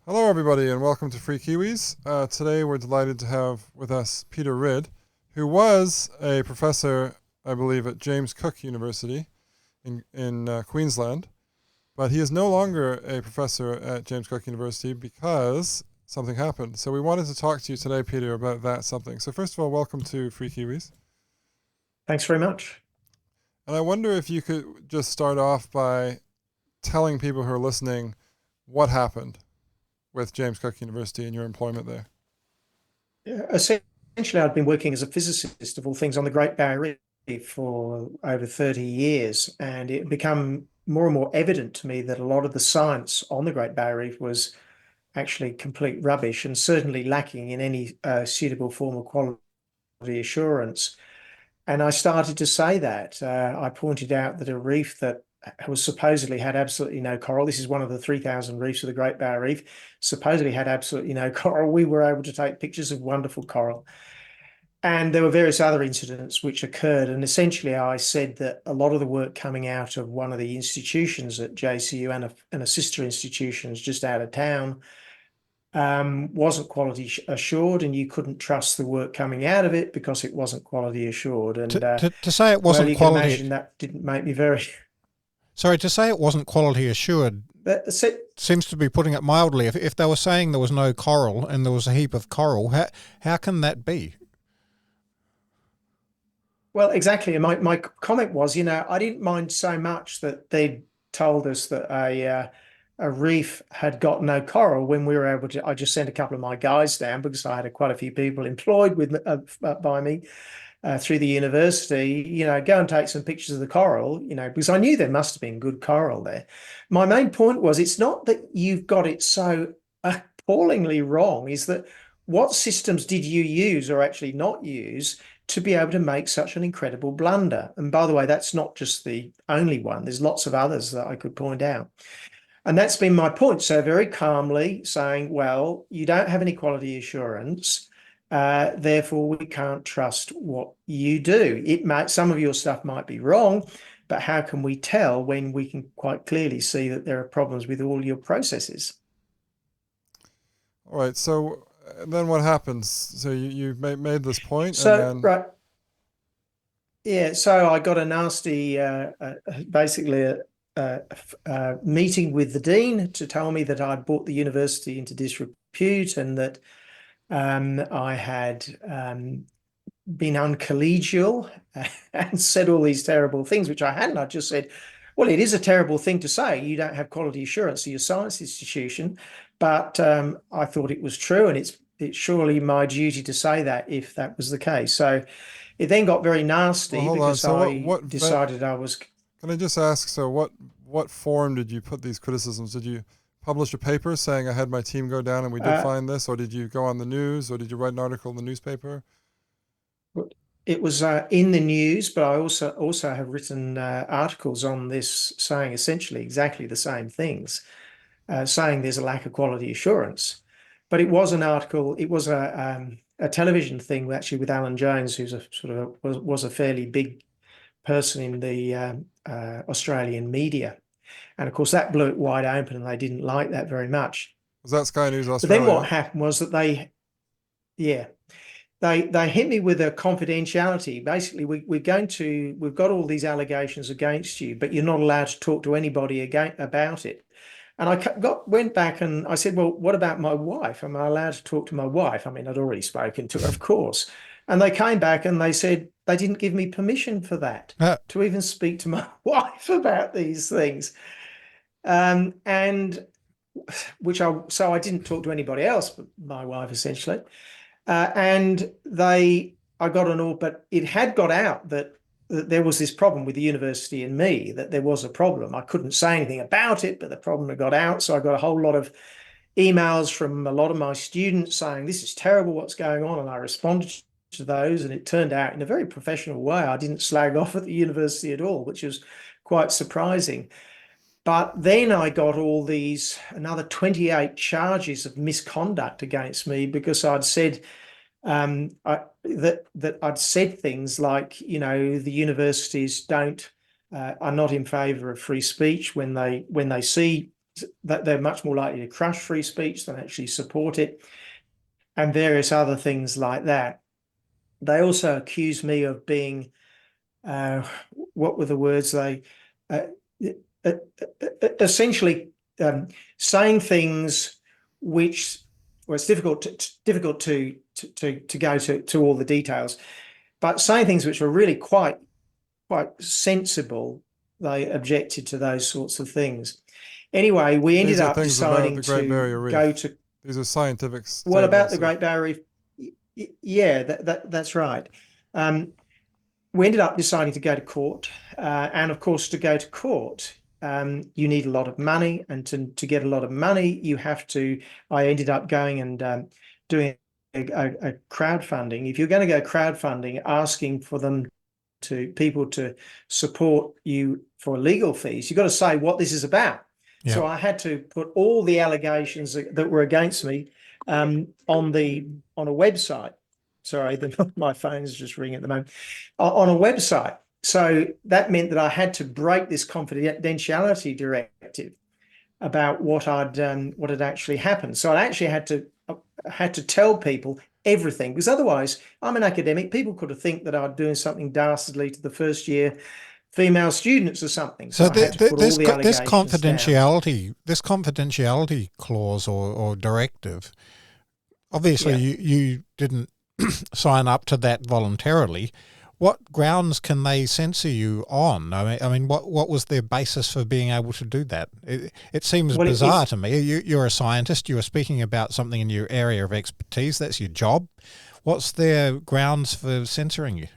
Hello, everybody, and welcome to Free Kiwis. Today, we're delighted to have with us Peter Ridd, who was a professor, I believe, at James Cook University in Queensland, but he is no longer a professor at James Cook University because something happened. So we wanted to talk to you today, Peter, about that something. So first of all, welcome to Free Kiwis. Thanks very much. And I wonder if you could just start off by telling people who are listening what happened with James Cook University and your employment there. Essentially, I'd been working as a physicist of all things on the Great Barrier Reef for over 30 years, and it had become more and more evident to me that a lot of the science on the Great Barrier Reef was actually complete rubbish and certainly lacking in any suitable form of quality assurance. And I started to say that. I pointed out that a reef that was supposedly had absolutely no coral. This is one of the 3,000 reefs of the Great Barrier Reef, supposedly had absolutely no coral. We were able to take pictures of wonderful coral. And there were various other incidents which occurred. And essentially, I said that a lot of the work coming out of one of the institutions at JCU and a sister institutions just out of town wasn't quality assured, and you couldn't trust the work coming out of it because it wasn't quality assured. To, And to, to say it well, wasn't you can quality, imagine that didn't make me very. sorry, to say it wasn't quality assured seems to be putting it mildly. If they were saying there was no coral and there was a heap of coral, how can that be? Well, exactly. And my comment was, I didn't mind so much that they'd told us that a reef had got no coral when we were able to. I just sent a couple of my guys down because I had quite a few people employed by me through the university. Go and take some pictures of the coral. Because I knew there must have been good coral there. My main point was, it's not that you've got it so appallingly wrong. Is that what systems did you use or actually not use to be able to make such an incredible blunder? And by the way, that's not just the only one. There's lots of others that I could point out. And that's been my point. So very calmly saying, well, you don't have any quality assurance. Therefore, we can't trust what you do. Some of your stuff might be wrong, but how can we tell when we can quite clearly see that there are problems with all your processes? All right, so then what happens? So you made this point, and So, then right. Yeah, so I got a nasty, basically a meeting with the dean to tell me that I'd brought the university into disrepute and that I had been uncollegial and said all these terrible things, which I hadn't. I just said, well, it is a terrible thing to say. You don't have quality assurance of your science institution, but I thought it was true, and it's surely my duty to say that if that was the case. So it then got very well, nasty hold on. because So I decided I was. can I just ask? So what form did you put these criticisms? Did you publish a paper saying I had my team go down and we did Uh, find this, or did you go on the news, or did you write an article in the newspaper? it was in the news, but I also have written articles on this saying essentially exactly the same things, saying there's a lack of quality assurance. But it was an article. It was a television thing actually with Alan Jones, who's a sort of was a fairly big person in the Australian media, and of course that blew it wide open, and they didn't like that very much. Was that Sky News But then what Australia? happened was that yeah, they hit me with a confidentiality. Basically, we've got all these allegations against you, but you're not allowed to talk to anybody again about it. And went back and I said, well, what about my wife? Am I allowed to talk to my wife? I mean, I'd already spoken to her, of course. And they came back and they said they didn't give me permission for that, Uh, to even speak to my wife about these things. And so I didn't talk to anybody else but my wife, essentially. I got an all, but it had got out that there was this problem with the university and me, that there was a problem. I couldn't say anything about it, but the problem had got out. So I got a whole lot of emails from a lot of my students saying, this is terrible, what's going on? And I responded to those, and it turned out in a very professional way. I didn't slag off at the university at all, which was quite surprising. But then I got another 28 charges of misconduct against me because I'd said that I'd said things like, the universities don't are not in favour of free speech when they see that they're much more likely to crush free speech than actually support it, and various other things like that. They also accuse me of being, what were the words they, essentially saying things which, well, it's difficult to go to all the details, but saying things which were really quite sensible. They objected to those sorts of things. Anyway, we ended up deciding the Great Barrier to Reef. go to. These are scientific statements. Well, about the Great Barrier Reef, yeah, that's right. We ended up deciding to go to court, and of course, to go to court, you need a lot of money, and to get a lot of money, you have to. I ended up going and doing a crowdfunding. If you're going to go crowdfunding, asking for people to support you for legal fees, you've got to say what this is about. Yeah. So I had to put all the allegations that were against me on a website. Sorry, my phone is just ringing at the moment. On a website. So that meant that I had to break this confidentiality directive about what had actually happened. So I actually had to tell people everything, because otherwise, I'm an academic. People could have think that I'm doing something dastardly to the first year female students or something. So this confidentiality clause or directive, obviously you didn't sign up to that voluntarily. What grounds can they censor you on? I mean, what was their basis for being able to do that? It seems bizarre to me. You're a scientist. You are speaking about something in your area of expertise. That's your job. What's their grounds for censoring you?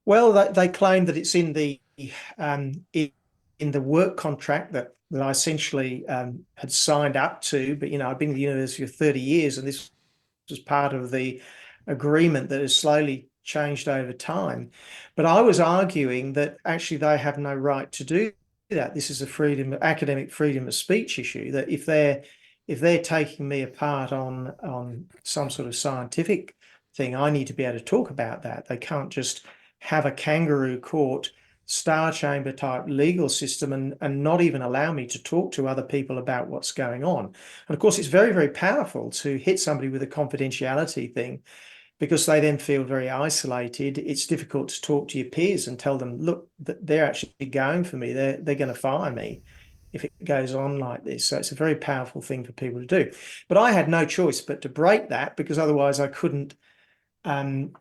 Well, they claim that it's in the work contract that I essentially had signed up to. But I've been at the university for 30 years, and this was part of the agreement that has slowly changed over time. But I was arguing that actually they have no right to do that. This is academic freedom of speech issue, that if they're taking me apart on some sort of scientific thing, I need to be able to talk about that. They can't just have a kangaroo court, star chamber type legal system and not even allow me to talk to other people about what's going on. And of course, it's very, very powerful to hit somebody with a confidentiality thing, because they then feel very isolated. It's difficult to talk to your peers and tell them, look, they're actually going for me. They're going to fire me if it goes on like this. So it's a very powerful thing for people to do. But I had no choice but to break that, because otherwise I couldn't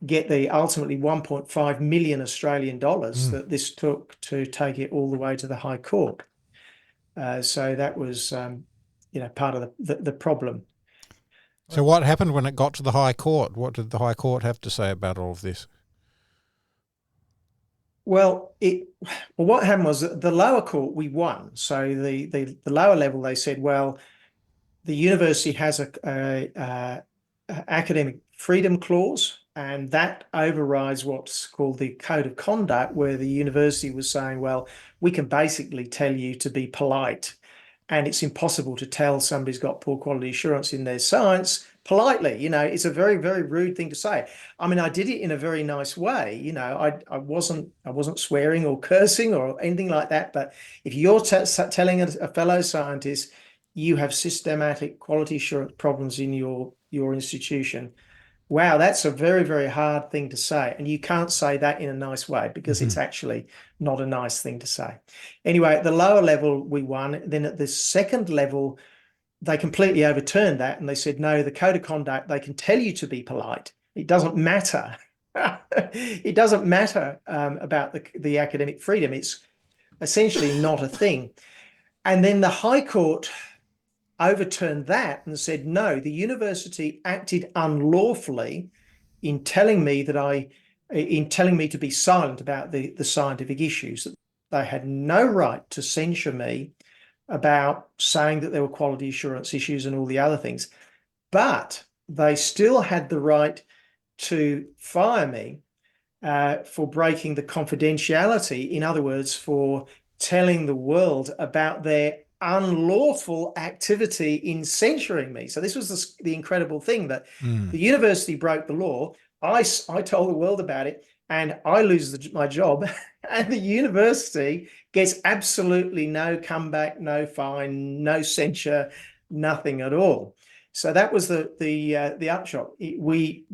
get the ultimately 1.5 million Australian dollars that this took to take it all the way to the High Court. So that was, part of the problem. So what happened when it got to the High Court? What did the High Court have to say about all of this? Well, what happened was that the lower court, we won. So the lower level, they said, well, the university has a academic freedom clause, and that overrides what's called the code of conduct, where the university was saying, well, we can basically tell you to be polite, and it's impossible to tell somebody's got poor quality assurance in their science politely. It's a very, very rude thing to say. I mean, I did it in a very nice way. I wasn't swearing or cursing or anything like that. But if you're telling a fellow scientist you have systematic quality assurance problems in your institution, wow, that's a very, very hard thing to say. And you can't say that in a nice way, because it's actually not a nice thing to say. Anyway, at the lower level, we won. Then at the second level, they completely overturned that, and they said, no, the code of conduct, they can tell you to be polite. It doesn't matter. It doesn't matter about the academic freedom. It's essentially not a thing. And then the High Court overturned that and said, no, the university acted unlawfully in telling me to be silent about the scientific issues. That they had no right to censure me about saying that there were quality assurance issues and all the other things, but they still had the right to fire me for breaking the confidentiality. In other words, for telling the world about their unlawful activity in censuring me. So this was the incredible thing, that the university broke the law. I told the world about it. and I lose my job, and the university gets absolutely no comeback, no fine, no censure, nothing at all. So that was the upshot. We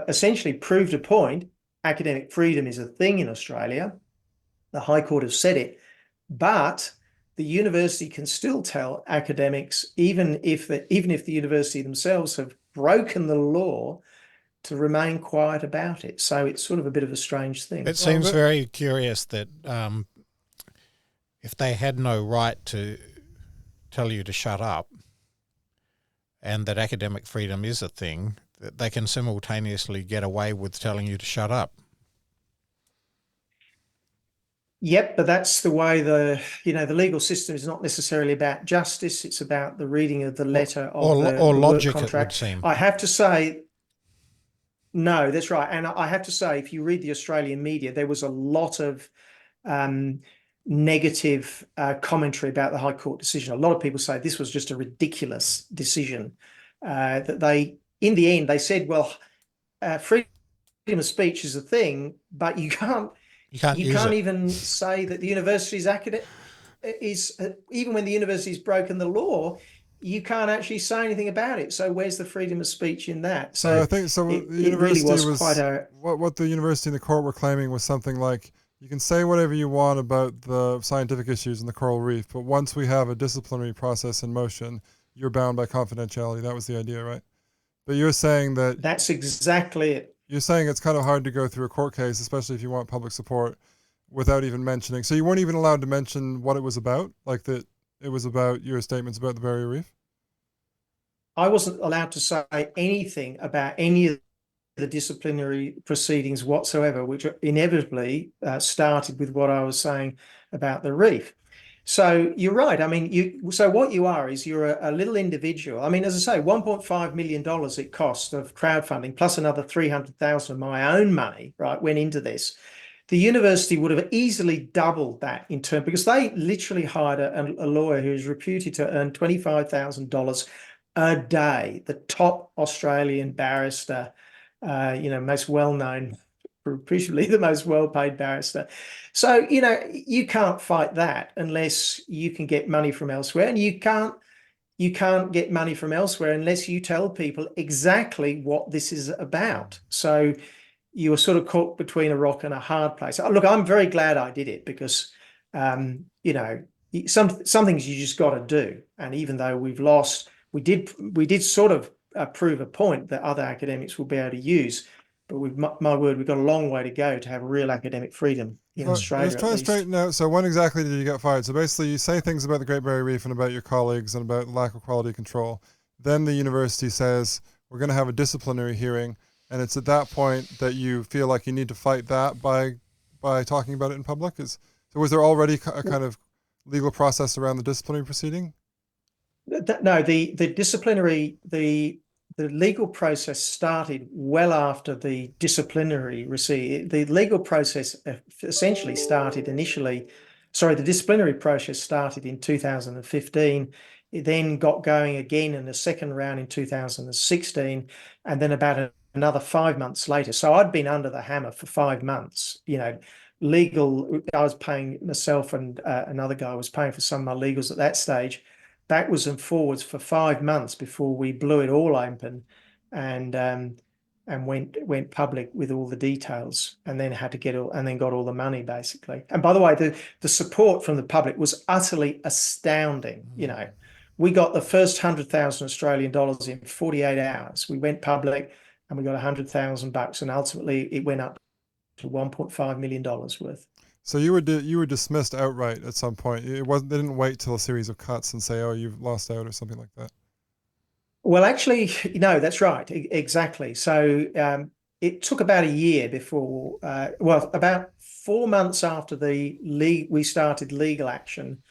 essentially proved a point. Academic freedom is a thing in Australia. The High Court has said it, but the university can still tell academics, even if the university themselves have broken the law, to remain quiet about it. So it's sort of a bit of a strange thing. It seems very curious that if they had no right to tell you to shut up, and that academic freedom is a thing, that they can simultaneously get away with telling you to shut up. Yep, but that's the way the legal system is not necessarily about justice. It's about the reading of the letter of the logic, work contract. it would seem. I have to say, no, that's right. And I have to say, if you read the Australian media, there was a lot of negative commentary about the High Court decision. A lot of people say this was just a ridiculous decision. That they, in the end, they said, well, freedom of speech is a thing, but you can't even say that the university's even when the university's broken the law, you can't actually say anything about it. So where's the freedom of speech in that? So I think so. It The university really was was quite a what the university and the court were claiming was something like, you can say whatever you want about the scientific issues in the coral reef, but once we have a disciplinary process in motion, you're bound by confidentiality. That was the idea, right? But you're saying that that's exactly it. You're saying it's kind of hard to go through a court case, especially if you want public support, without even mentioning. So you weren't even allowed to mention what it was about, like that it was about your statements about the Barrier Reef? I wasn't allowed to say anything about any of the disciplinary proceedings whatsoever, which inevitably started with what I was saying about the reef. So you're right. I mean, so what you are is you're a little individual. I mean, as I say, $1.5 million it cost of crowdfunding, plus another 300,000 of my own money, right, went into this. The university would have easily doubled that in turn, because they literally hired a lawyer who is reputed to earn $25,000 a day, the top Australian barrister, most well-known, appreciably the most well-paid barrister. So, you can't fight that unless you can get money from elsewhere, and you can't get money from elsewhere unless you tell people exactly what this is about. So you were sort of caught between a rock and a hard place. Look, I'm very glad I did it, because, some things you just got to do. And even though we've lost, we did sort of prove a point that other academics will be able to use. But my word, we've got a long way to go to have real academic freedom in Australia. Let's try to straighten out. So when exactly did you get fired? So basically you say things about the Great Barrier Reef and about your colleagues and about lack of quality control. Then the university says, we're going to have a disciplinary hearing. And it's at that point that you feel like you need to fight that by talking about it in public? So was there already a kind of legal process around the disciplinary proceeding? No, the legal process started well after the disciplinary receipt. The legal process essentially started initially. Sorry, the disciplinary process started in 2015. It then got going again in the second round in 2016, and then about another 5 months later. So I'd been under the hammer for 5 months. Legal. I was paying myself, and another guy was paying for some of my legals at that stage, backwards and forwards for 5 months before we blew it all open, and went public with all the details, and then got all the money basically. And by the way, the support from the public was utterly astounding. We got the first 100,000 Australian dollars in 48 hours. We went public and we got $100,000, and ultimately it went up to $1.5 million worth. So you were dismissed outright at some point. They didn't wait till a series of cuts and say, "Oh, you've lost out" or something like that. Well, actually, no, that's right, exactly. So it took about a year before, about 4 months after we started legal action,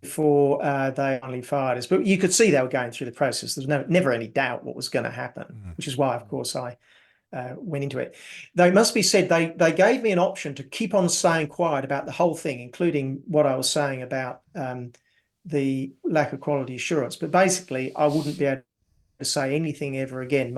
before they finally fired us. But you could see they were going through the process. There was never any doubt what was going to happen, which is why, of course, I went into it. Though it must be said, they gave me an option to keep on staying quiet about the whole thing, including what I was saying about the lack of quality assurance. But basically, I wouldn't be able to say anything ever again.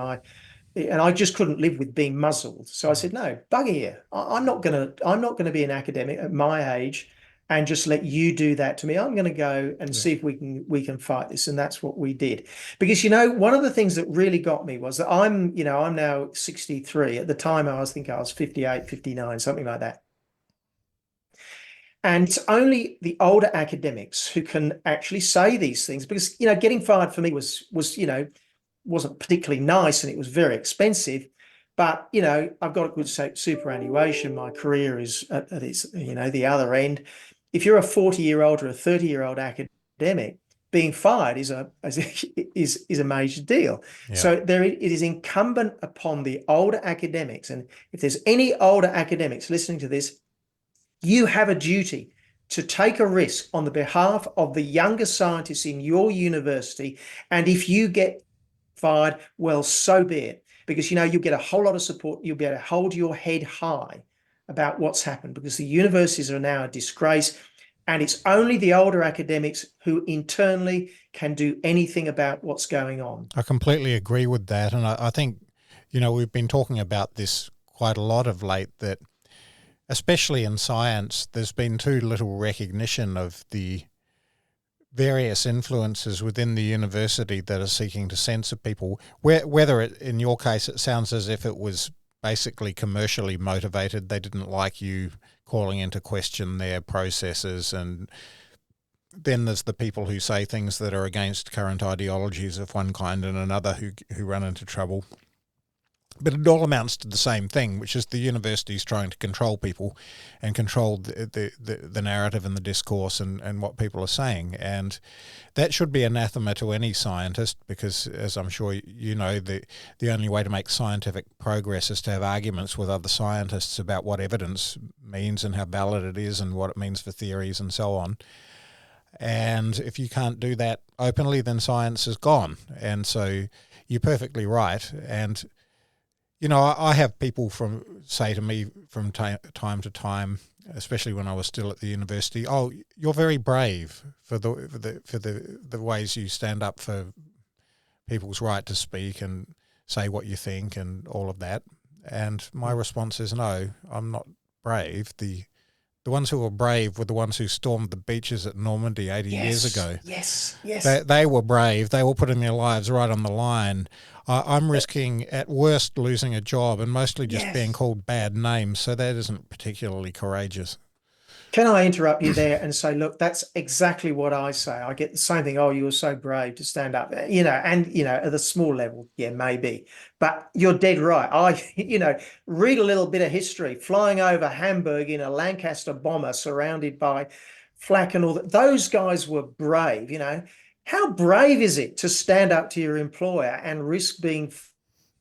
and I just couldn't live with being muzzled. So I said, no, bugger you. I'm not gonna be an academic at my age and just let you do that to me. I'm going to go and see if we can fight this. And that's what we did. Because, one of the things that really got me was that I'm now 63. At the time, I was 58, 59, something like that. And it's only the older academics who can actually say these things, because, getting fired for me wasn't particularly nice, and it was very expensive. But, I've got a good superannuation. My career is at its, the other end. If you're a 40-year-old or a 30-year-old academic, being fired is a major deal. Yeah. So it is incumbent upon the older academics, and if there's any older academics listening to this, you have a duty to take a risk on the behalf of the younger scientists in your university. And if you get fired, well, so be it, because you'll get a whole lot of support. You'll be able to hold your head high about what's happened, because the universities are now a disgrace, and it's only the older academics who internally can do anything about what's going on. I completely agree with that, and I think we've been talking about this quite a lot of late, that especially in science there's been too little recognition of the various influences within the university that are seeking to censor people, whether in your case it sounds as if it was basically commercially motivated. They didn't like you calling into question their processes, and then there's the people who say things that are against current ideologies of one kind and another who run into trouble. But it all amounts to the same thing, which is the university's trying to control people and control the narrative and the discourse and what people are saying. And that should be anathema to any scientist, because, as I'm sure you know, the only way to make scientific progress is to have arguments with other scientists about what evidence means and how valid it is and what it means for theories and so on. And if you can't do that openly, then science is gone. And so you're perfectly right. And I have people say to me from time to time, especially when I was still at the university, "Oh, you're very brave for the ways you stand up for people's right to speak and say what you think and all of that." And my response is, no, I'm not brave. The ones who were brave were the ones who stormed the beaches at Normandy 80 years ago. Yes. They were brave. They were putting their lives right on the line. I'm risking, at worst, losing a job and mostly just being called bad names, so that isn't particularly courageous. Can I interrupt you there and say, look, that's exactly what I say. I get the same thing. Oh, you were so brave to stand up, at the small level, maybe. But you're dead right. Read a little bit of history. Flying over Hamburg in a Lancaster bomber surrounded by flak and all that. Those guys were brave, How brave is it to stand up to your employer and risk being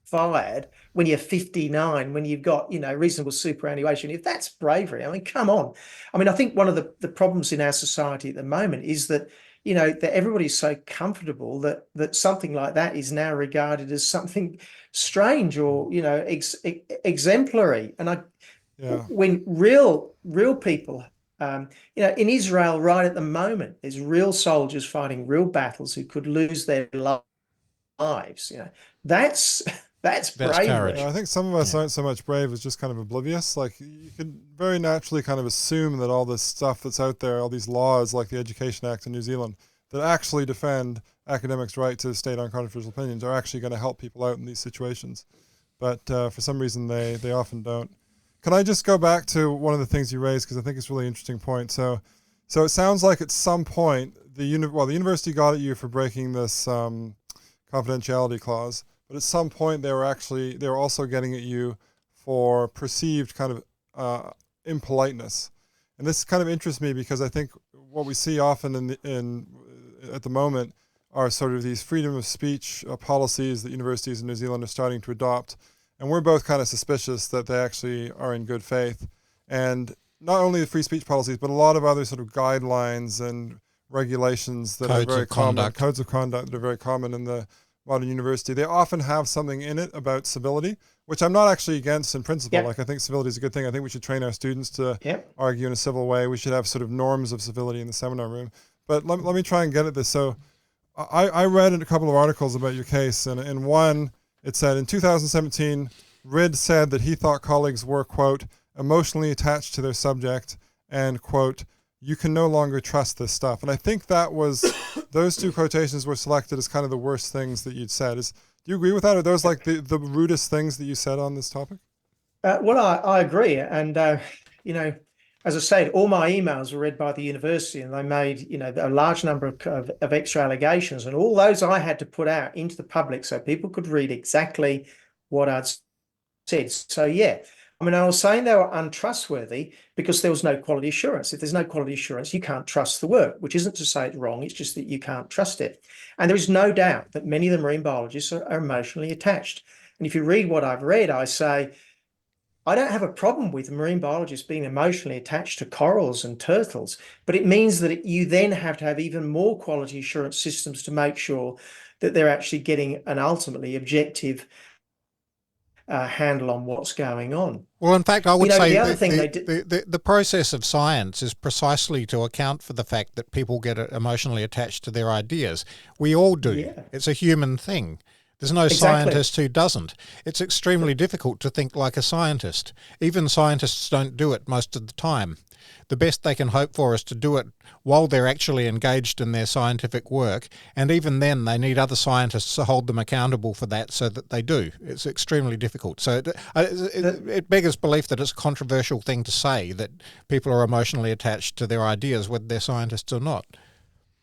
fired when you're 59, when you've got, reasonable superannuation? If that's bravery, I mean, come on. I mean, I think one of the problems in our society at the moment is that, that everybody's so comfortable that something like that is now regarded as something strange or, exemplary. And when real people, in Israel right at the moment, there's real soldiers fighting real battles who could lose their lives. That's bravery. I think some of us aren't so much brave as just kind of oblivious. Like, you can very naturally kind of assume that all this stuff that's out there, all these laws like the Education Act in New Zealand that actually defend academics' right to state uncontroversial opinions are actually going to help people out in these situations. But for some reason, they often don't. Can I just go back to one of the things you raised, because I think it's a really interesting point. So it sounds like at some point the university got at you for breaking this confidentiality clause, but at some point they were also getting at you for perceived kind of impoliteness. And this kind of interests me, because I think what we see often at the moment are sort of these freedom of speech policies that universities in New Zealand are starting to adopt. And we're both kind of suspicious that they actually are in good faith. And not only the free speech policies, but a lot of other sort of guidelines and regulations that are very common, codes of conduct that are very common in the modern university. They often have something in it about civility, which I'm not actually against in principle. Like, I think civility is a good thing. I think we should train our students to argue in a civil way. We should have sort of norms of civility in the seminar room. But let me try and get at this. So I read a couple of articles about your case, and in one, It said in 2017, Ridd said that he thought colleagues were, quote, emotionally attached to their subject and, quote, you can no longer trust this stuff. And I think that was, those two quotations were selected as kind of the worst things that you'd said. Do you agree with that? Are those like the rudest things that you said on this topic? Well, I agree. And, as I said, all my emails were read by the university, and they made, a large number of extra allegations. And all those I had to put out into the public so people could read exactly what I'd said. So, yeah. I mean, I was saying they were untrustworthy because there was no quality assurance. If there's no quality assurance, you can't trust the work, which isn't to say it's wrong. It's just that you can't trust it. And there is no doubt that many of the marine biologists are emotionally attached. And if you read what I've read, I say, I don't have a problem with marine biologists being emotionally attached to corals and turtles, but it means that you then have to have even more quality assurance systems to make sure that they're actually getting an ultimately objective handle on what's going on. Well, in fact, I would say the other thing they did, the process of science is precisely to account for the fact that people get emotionally attached to their ideas. We all do. Yeah. It's a human thing. There's no scientist who doesn't. It's extremely difficult to think like a scientist. Even scientists don't do it most of the time. The best they can hope for is to do it while they're actually engaged in their scientific work, and even then they need other scientists to hold them accountable for that so that they do. It's extremely difficult. So it beggars belief that it's a controversial thing to say, that people are emotionally attached to their ideas, whether they're scientists or not.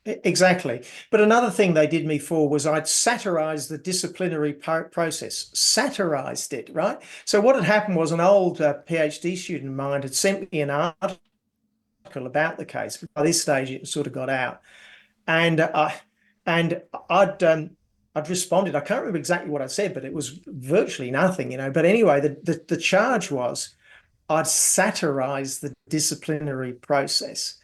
Exactly. But another thing they did me for was I'd satirized the disciplinary process, satirized it, right? So what had happened was an old PhD student of mine had sent me an article about the case. By this stage, it sort of got out. And I'd responded. I can't remember exactly what I said, but it was virtually nothing, But anyway, the charge was I'd satirized the disciplinary process.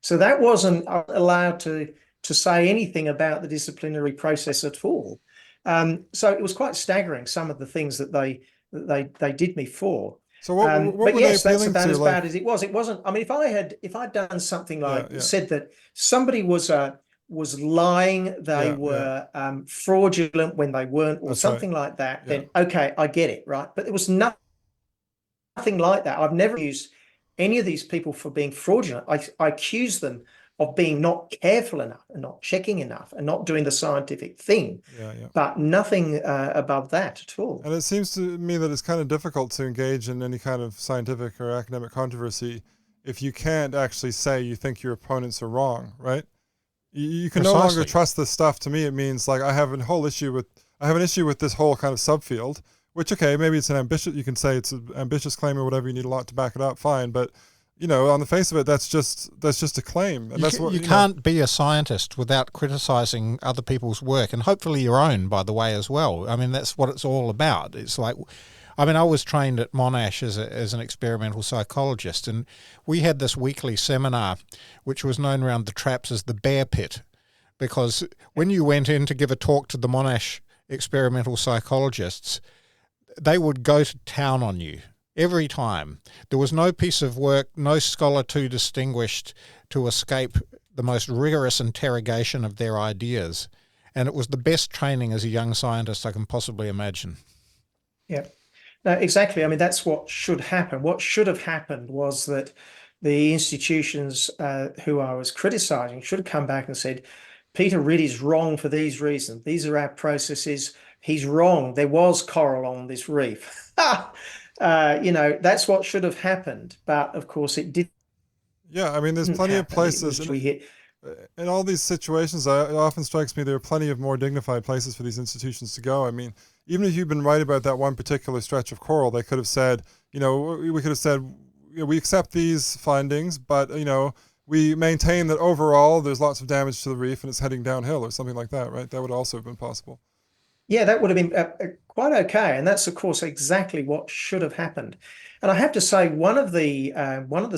So that wasn't allowed to say anything about the disciplinary process at all. So it was quite staggering, some of the things that they did me for. So what but were yes, they that's appealing about to? as bad as it was. It wasn't. I mean, if I'd done something like said that somebody was lying, they were fraudulent when they weren't, or That's something like that, then okay, I get it, right? But there was nothing like that. I've never used any of these people for being fraudulent. I accuse them of being not careful enough and not checking enough and not doing the scientific thing, but nothing above that at all. And it seems to me that it's kind of difficult to engage in any kind of scientific or academic controversy if you can't actually say you think your opponents are wrong, right? You can no longer trust this stuff. To me, it means like I have an issue with this whole kind of subfield. Which, okay, maybe it's you can say it's an ambitious claim or whatever, you need a lot to back it up, fine. But, on the face of it, that's just a claim. And you can't be a scientist without criticizing other people's work, and hopefully your own, by the way, as well. I mean, that's what it's all about. It's like, I was trained at Monash as an experimental psychologist, and we had this weekly seminar, which was known around the traps as the bear pit, because when you went in to give a talk to the Monash experimental psychologists, they would go to town on you every time. There was no piece of work, no scholar too distinguished to escape the most rigorous interrogation of their ideas. And it was the best training as a young scientist I can possibly imagine. Yeah, no, exactly. I mean, that's what should happen. What should have happened was that the institutions who I was criticizing should have come back and said, Peter Ridd is wrong for these reasons. These are our processes. He's wrong. There was coral on this reef. That's what should have happened. But of course, it didn't. Yeah, I mean, there's plenty of places. In all these situations, it often strikes me there are plenty of more dignified places for these institutions to go. I mean, even if you've been right about that one particular stretch of coral, they could have said, we could have said, we accept these findings, but, we maintain that overall there's lots of damage to the reef and it's heading downhill or something like that, right? That would also have been possible. Yeah, that would have been quite okay, and that's of course exactly what should have happened. And I have to say, one of the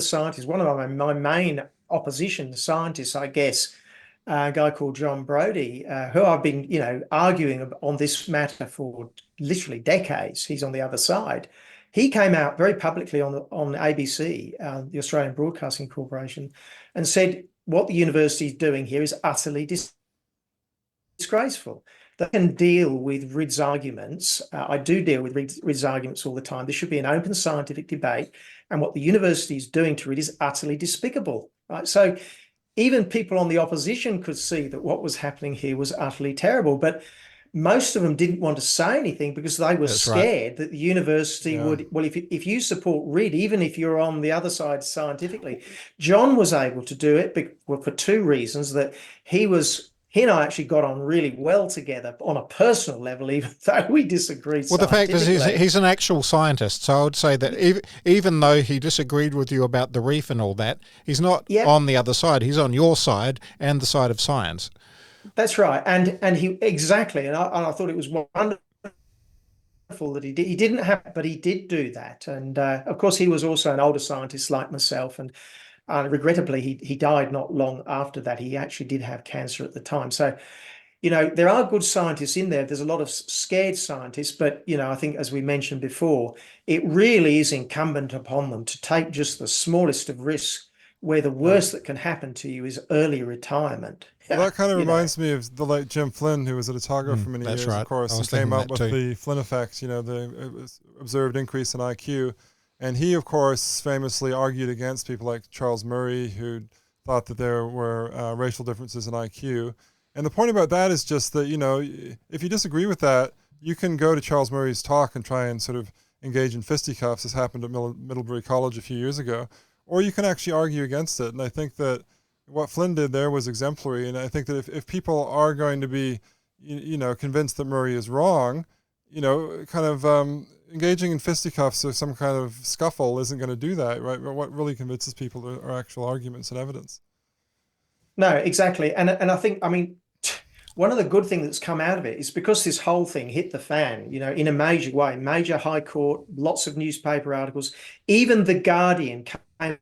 scientists, one of my main opposition scientists, I guess, a guy called John Brodie, who I've been, arguing on this matter for literally decades. He's on the other side. He came out very publicly on ABC, the Australian Broadcasting Corporation, and said what the university is doing here is utterly disgraceful. They can deal with Ridd's arguments. I do deal with Ridd's arguments all the time. There should be an open scientific debate, and what the university is doing to Ridd is utterly despicable. Right? So even people on the opposition could see that what was happening here was utterly terrible, but most of them didn't want to say anything because they were scared that the university would, well, if you support Ridd, even if you're on the other side scientifically. John was able to do it for two reasons: that he and I actually got on really well together on a personal level, even though we disagreed. Well, the fact is he's an actual scientist, so I would say that even though he disagreed with you about the reef and all that, he's not on the other side. He's on your side and the side of science. That's right, and he exactly, and I thought it was wonderful that he did. He didn't have, but he did do that, and of course he was also an older scientist like myself, and regrettably he died not long after that. He actually did have cancer at the time. So, there are good scientists in there. There's a lot of scared scientists, but I think, as we mentioned before, it really is incumbent upon them to take just the smallest of risks, where the worst that can happen to you is early retirement. Well, that kind of reminds me of the late Jim Flynn, who was a photographer for many years, of course, and came up with the Flynn effect, the observed increase in IQ. And he, of course, famously argued against people like Charles Murray, who thought that there were racial differences in IQ. And the point about that is just that, if you disagree with that, you can go to Charles Murray's talk and try and sort of engage in fisticuffs, as happened at Middlebury College a few years ago, or you can actually argue against it. And I think that what Flynn did there was exemplary. And I think that if people are going to be, convinced that Murray is wrong, kind of engaging in fisticuffs or some kind of scuffle isn't going to do that, right? But what really convinces people are actual arguments and evidence. No, exactly. And I think, one of the good things that's come out of it is because this whole thing hit the fan, in a major way, major high court, lots of newspaper articles, even The Guardian came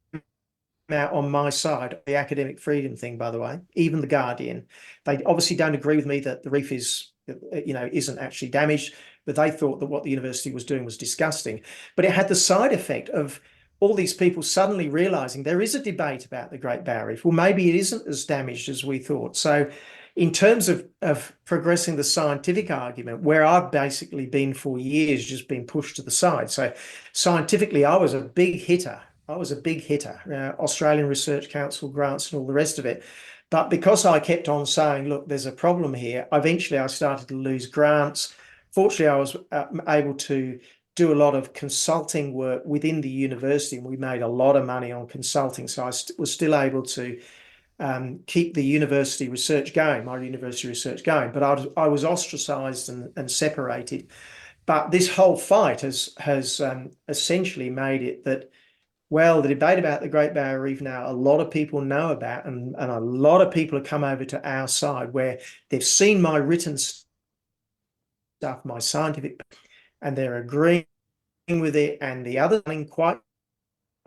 out on my side, the academic freedom thing, by the way, even The Guardian. They obviously don't agree with me that the reef isn't actually damaged, but they thought that what the university was doing was disgusting. But it had the side effect of all these people suddenly realizing there is a debate about the Great Barrier Reef. Well, maybe it isn't as damaged as we thought. So in terms of progressing the scientific argument, where I've basically been for years, just been pushed to the side. So scientifically, I was a big hitter. Australian Research Council grants and all the rest of it. But because I kept on saying, look, there's a problem here, eventually I started to lose grants. Fortunately, I was able to do a lot of consulting work within the university, and we made a lot of money on consulting. So I was still able to keep the university research going, my university research going, but I was ostracized and separated. But this whole fight has essentially made it that, well, the debate about the Great Barrier Reef now, a lot of people know about, and a lot of people have come over to our side where they've seen my written stuff, my scientific, and they're agreeing with it, and the others are quite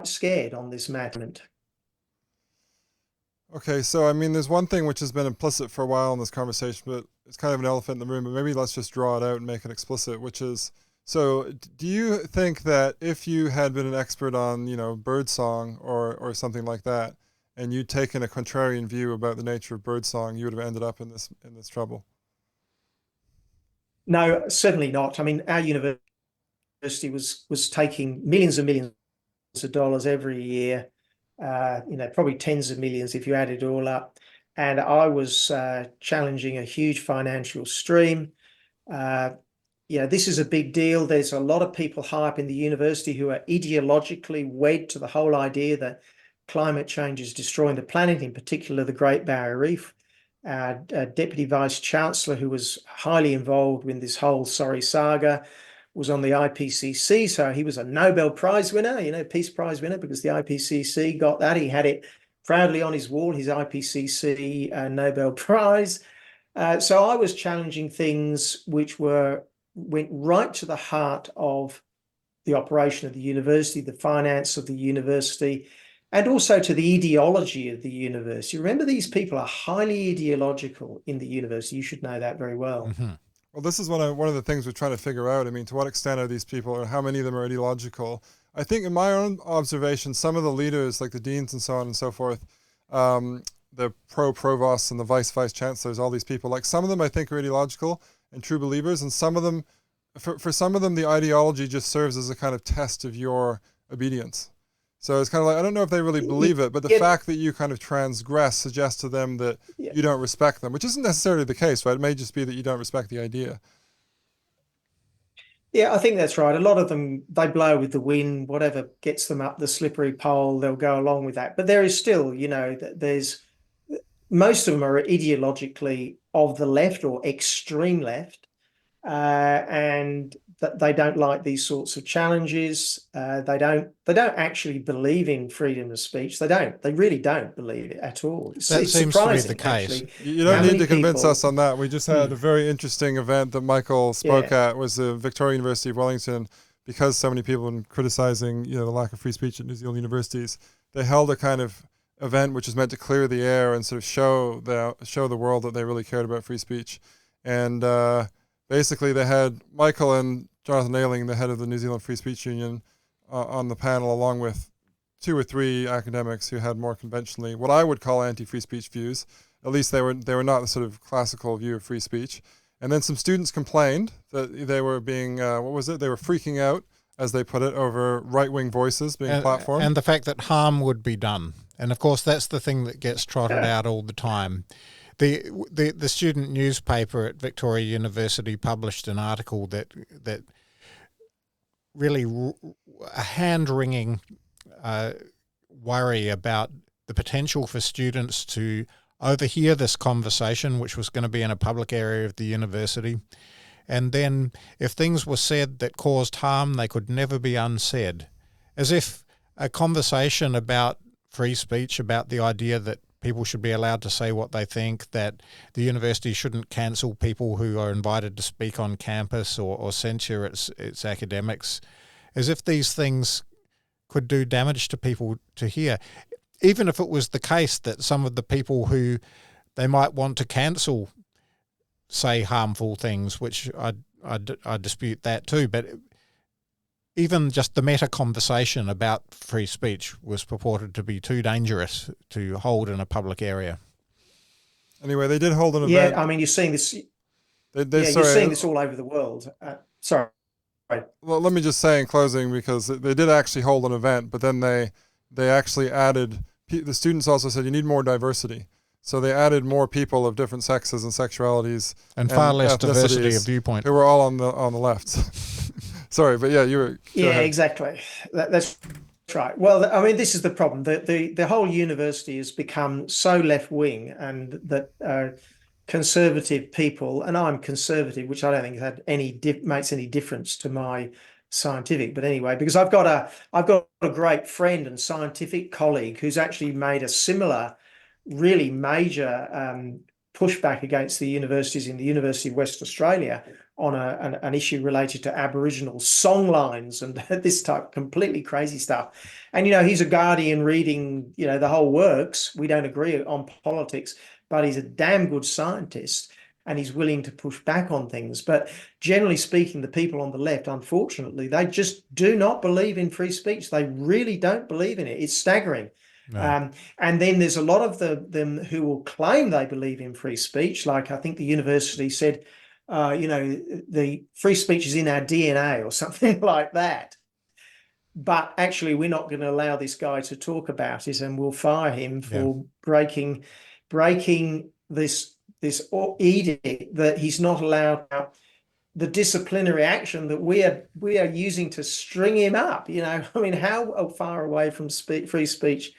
scared on this matter. Okay, so there's one thing which has been implicit for a while in this conversation, but it's kind of an elephant in the room, but maybe let's just draw it out and make it explicit, which is, so do you think that if you had been an expert on, birdsong or something like that, and you'd taken a contrarian view about the nature of birdsong, you would have ended up in this trouble? No, certainly not. Our university was taking millions and millions of dollars every year, probably tens of millions if you add it all up. And I was challenging a huge financial stream. This is a big deal. There's a lot of people high up in the university who are ideologically wed to the whole idea that climate change is destroying the planet, in particular the Great Barrier Reef. Our Deputy Vice Chancellor, who was highly involved in this whole sorry saga, was on the IPCC. So he was a Nobel Prize winner, Peace Prize winner, because the IPCC got that. He had it proudly on his wall, his IPCC Nobel Prize. So I was challenging things which went right to the heart of the operation of the university, the finance of the university, and also to the ideology of the university. Remember, these people are highly ideological in the university. You should know that very well. Mm-hmm. Well, this is one of the things we're trying to figure out. To what extent are these people, or how many of them are ideological? I think in my own observation, some of the leaders, like the deans and so on and so forth, the provosts and the vice chancellors, all these people, like some of them I think are ideological, and true believers, and some of them, for some of them, the ideology just serves as a kind of test of your obedience. So it's kind of like, I don't know if they really believe it, but the fact that you kind of transgress suggests to them that you don't respect them, which isn't necessarily the case, right? It may just be that you don't respect the idea. Yeah, I think that's right. A lot of them, they blow with the wind, whatever gets them up the slippery pole, they'll go along with that. But there is still, there's most of them are ideologically of the left or extreme left, and that they don't like these sorts of challenges. They don't actually believe in freedom of speech. They really don't believe it at all. That seems to be the case. Actually. You don't need to convince us on that. We just had a very interesting event that Michael spoke at, was the Victoria University of Wellington, because so many people have been criticizing, the lack of free speech at New Zealand universities. They held a kind of event which was meant to clear the air and sort of show the world that they really cared about free speech. And basically, they had Michael and Jonathan Ailing, the head of the New Zealand Free Speech Union, on the panel, along with 2 or 3 academics who had more conventionally what I would call anti-free speech views. At least they were not the sort of classical view of free speech. And then some students complained that they were being, they were freaking out, as they put it, over right-wing voices being platformed. And the fact that harm would be done. And of course, that's the thing that gets trotted out all the time. The student newspaper at Victoria University published an article that really a hand-wringing worry about the potential for students to overhear this conversation, which was going to be in a public area of the university. And then if things were said that caused harm, they could never be unsaid. As if a conversation about free speech, about the idea that people should be allowed to say what they think, that the university shouldn't cancel people who are invited to speak on campus or censure its academics, as if these things could do damage to people to hear. Even if it was the case that some of the people who they might want to cancel say harmful things, which I dispute that too, but even just the meta conversation about free speech was purported to be too dangerous to hold in a public area. Anyway, they did hold an event. Yeah, I mean, you're seeing this. You're seeing this all over the world. Sorry. Well, let me just say in closing, because they did actually hold an event, but then they actually added. The students also said you need more diversity. So they added more people of different sexes and sexualities and far less diversity of viewpoint, who were all on the left. Sorry, but you were. Yeah, ahead. Exactly. That's right. Well, I mean, this is the problem. The whole university has become so left wing, and that conservative people, and I'm conservative, which I don't think makes any difference to my scientific. But anyway, because I've got a great friend and scientific colleague who's actually made a similar, really major pushback against the universities in the University of Western Australia on an issue related to Aboriginal song lines and this type completely crazy stuff. And, he's a Guardian reading, the whole works. We don't agree on politics, but he's a damn good scientist and he's willing to push back on things. But generally speaking, the people on the left, unfortunately, they just do not believe in free speech. They really don't believe in it. It's staggering. No. And then there's a lot of them who will claim they believe in free speech. Like I think the university said, the free speech is in our DNA or something like that. But actually, we're not going to allow this guy to talk about it, and we'll fire him for breaking this edict that he's not allowed. The disciplinary action that we are using to string him up. I mean, how far away from free speech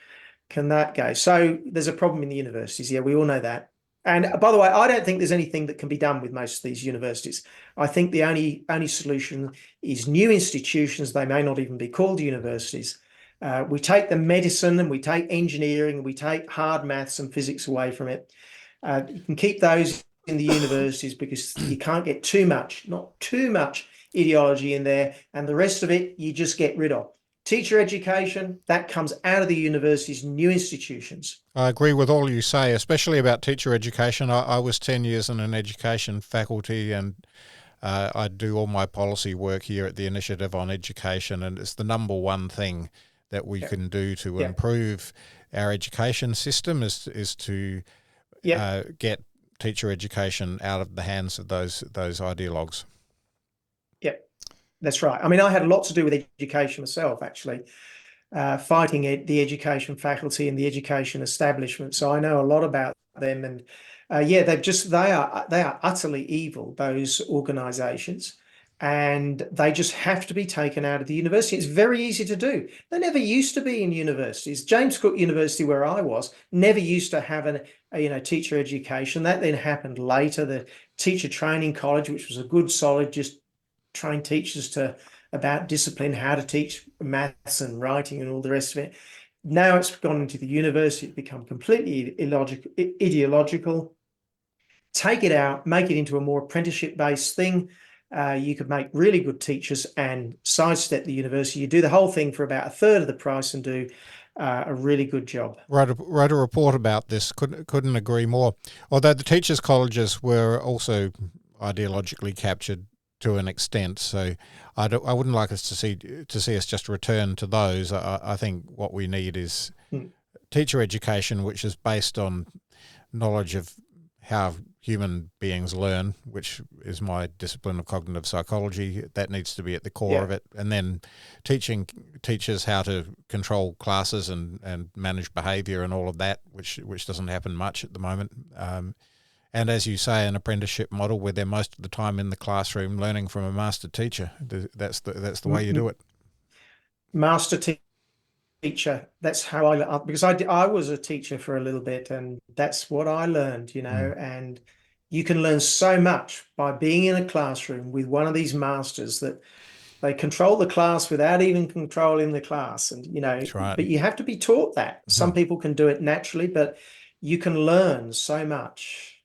can that go? So there's a problem in the universities. Yeah, we all know that. And by the way, I don't think there's anything that can be done with most of these universities. I think the only solution is new institutions. They may not even be called universities. We take the medicine and we take engineering and we take hard maths and physics away from it. You can keep those in the universities because you can't get not too much ideology in there, and the rest of it you just get rid of. Teacher education, that comes out of the universities, new institutions. I agree with all you say, especially about teacher education. I was 10 years in an education faculty, and I do all my policy work here at the Initiative on Education, and it's the number one thing that we can do to improve our education system is to get teacher education out of the hands of those ideologues. Yep, that's right. I mean, I had a lot to do with education myself, actually, fighting the education faculty and the education establishment. So I know a lot about them. And yeah, they are utterly evil, those organisations. And they just have to be taken out of the university. It's very easy to do. They never used to be in universities. James Cook University, where I was, never used to have a teacher education. That then happened later. The teacher training college, which was a good, solid, just train teachers about discipline, how to teach maths and writing and all the rest of it. Now it's gone into the university. It's become completely ideological. Take it out, make it into a more apprenticeship-based thing. You could make really good teachers and sidestep the university. You do the whole thing for about a third of the price and do a really good job. Wrote a report about this. Couldn't agree more. Although the teachers' colleges were also ideologically captured to an extent, so I wouldn't like us to see us just return to those. I think what we need is teacher education, which is based on knowledge of how human beings learn, which is my discipline of cognitive psychology. That needs to be at the core of it. And then teaching teachers how to control classes and manage behaviour and all of that, which doesn't happen much at the moment. And as you say, an apprenticeship model where they're most of the time in the classroom learning from a master teacher. That's the way you do it. Master teacher. That's how because I was a teacher for a little bit, and that's what I learned, and you can learn so much by being in a classroom with one of these masters that they control the class without even controlling the class. And, That's right. But you have to be taught that. Mm-hmm. Some people can do it naturally, but you can learn so much.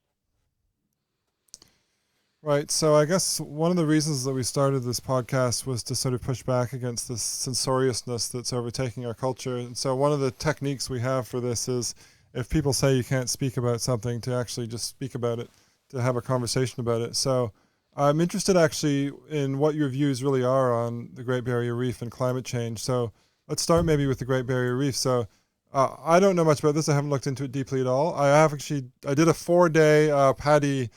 Right. So I guess one of the reasons that we started this podcast was to sort of push back against this censoriousness that's overtaking our culture. And so one of the techniques we have for this is if people say you can't speak about something, to actually just speak about it, to have a conversation about it. So I'm interested actually in what your views really are on the Great Barrier Reef and climate change. So let's start maybe with the Great Barrier Reef. So I don't know much about this. I haven't looked into it deeply at all. I did a 4-day PADI